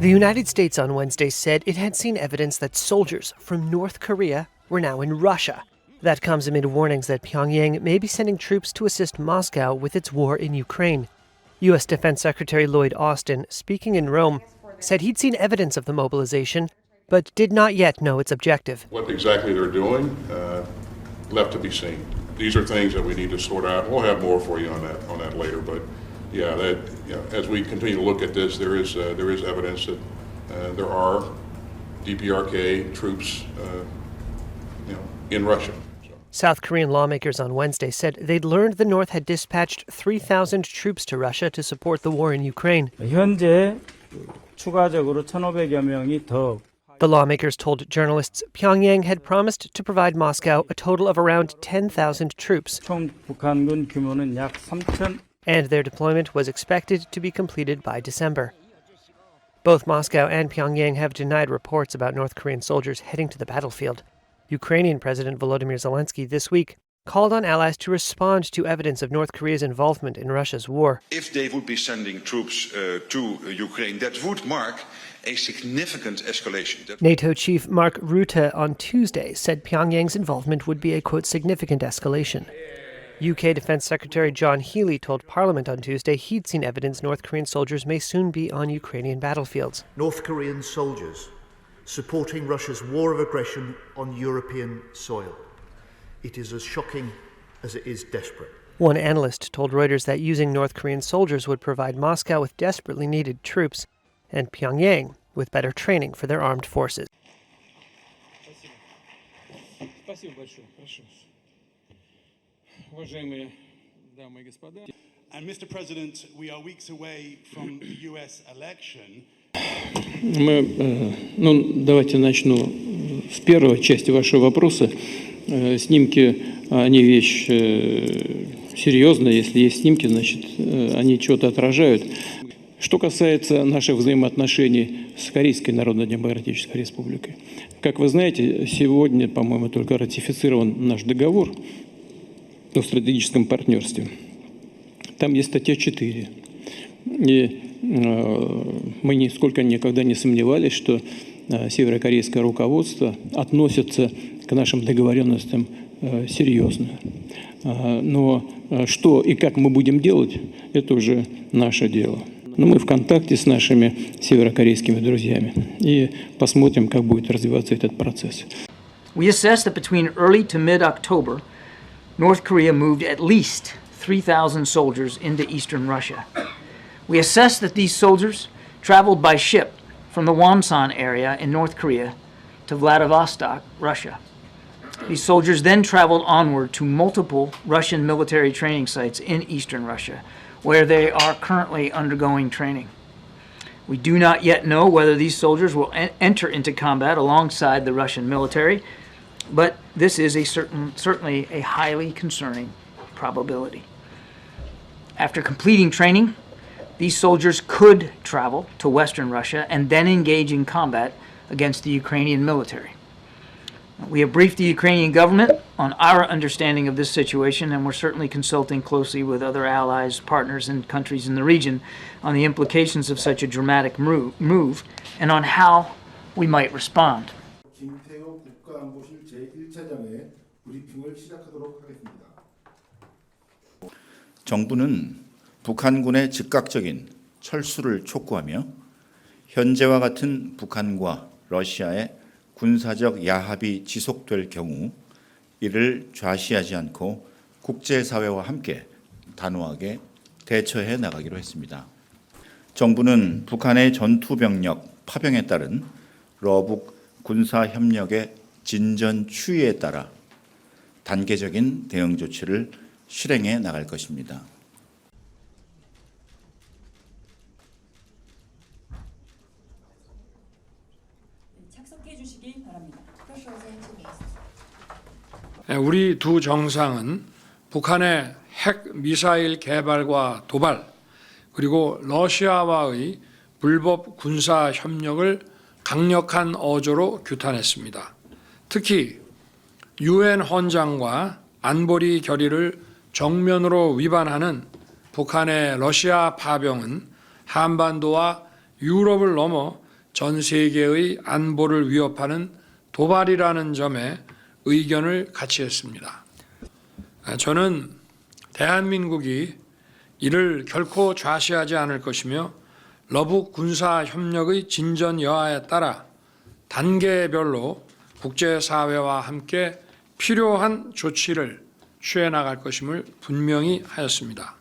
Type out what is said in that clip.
The United States on Wednesday said it had seen evidence that soldiers from North Korea were now in Russia. That comes amid warnings that Pyongyang may be sending troops to assist Moscow with its war in Ukraine. U.S. Defense Secretary Lloyd Austin, speaking in Rome, said he'd seen evidence of the mobilization, but did not yet know its objective. What exactly they're doing, left to be seen. These are things that we need to sort out. We'll have more for you on that later. But yeah, as we continue to look at this, there is evidence that there are DPRK troops, in Russia. South Korean lawmakers on Wednesday said they'd learned the North had dispatched 3,000 troops to Russia to support the war in Ukraine. 현재 추가적으로 1,500여 명이 더. The lawmakers told journalists Pyongyang had promised to provide Moscow a total of around 10,000 troops. 총 북한군 규모는 약 3,000. And their deployment was expected to be completed by December. Both Moscow and Pyongyang have denied reports about North Korean soldiers heading to the battlefield. Ukrainian President Volodymyr Zelensky this week called on allies to respond to evidence of North Korea's involvement in Russia's war. If they would be sending troops to Ukraine, that would mark a significant escalation. NATO chief Mark Rutte on Tuesday said Pyongyang's involvement would be a, quote, significant escalation. UK Defense Secretary John Healey told Parliament on Tuesday he'd seen evidence North Korean soldiers may soon be on Ukrainian battlefields. North Korean soldiers supporting Russia's war of aggression on European soil. It is as shocking as it is desperate. One analyst told Reuters that using North Korean soldiers would provide Moscow with desperately needed troops and Pyongyang with better training for their armed forces. And Mr. President, we are weeks away from the US election. Давайте начну с первой части вашего вопроса. Снимки, они вещь серьезная. Если есть снимки, значит, они что-то отражают. Что касается наших взаимоотношений с Корейской Народно-Демократической Республикой. Как вы знаете, сегодня, по-моему, только ратифицирован наш договор о стратегическом партнерстве. Там есть статья 4. И мы нисколько никогда не сомневались, что северокорейское руководство относится к нашим договоренностям серьезно. Но что и как мы будем делать, это уже наше дело. Но мы в контакте с нашими северокорейскими друзьями и посмотрим, как будет развиваться этот процесс. We assess that between early to mid-October, North Korea moved at least 3,000 soldiers into eastern Russia. We assess that these soldiers traveled by ship from the Wonsan area in North Korea to Vladivostok, Russia. These soldiers then traveled onward to multiple Russian military training sites in eastern Russia, where they are currently undergoing training. We do not yet know whether these soldiers will enter into combat alongside the Russian military, but this is certainly a highly concerning probability. After completing training, these soldiers could travel to Western Russia and then engage in combat against the Ukrainian military. We have briefed the Ukrainian government on our understanding of this situation, and we're certainly consulting closely with other allies, partners, and countries in the region on the implications of such a dramatic move and on how we might respond. 정부는 북한군의 즉각적인 철수를 촉구하며 현재와 같은 북한과 러시아의 군사적 야합이 지속될 경우 이를 좌시하지 않고 국제사회와 함께 단호하게 대처해 나가기로 했습니다. 정부는 북한의 전투병력 파병에 따른 러북 군사협력의 진전 추이에 따라 단계적인 대응 조치를 실행해 나갈 것입니다. 착석해 주시기 바랍니다. 우리 두 정상은 북한의 핵 미사일 개발과 도발 그리고 러시아와의 불법 군사 협력을 강력한 어조로 규탄했습니다. 특히 유엔 헌장과 안보리 결의를 정면으로 위반하는 북한의 러시아 파병은 한반도와 유럽을 넘어 전 세계의 안보를 위협하는 도발이라는 점에 의견을 같이 했습니다. 저는 대한민국이 이를 결코 좌시하지 않을 것이며 러북 군사협력의 진전 여하에 따라 단계별로 국제사회와 함께 필요한 조치를 취해 나갈 것임을 분명히 하였습니다.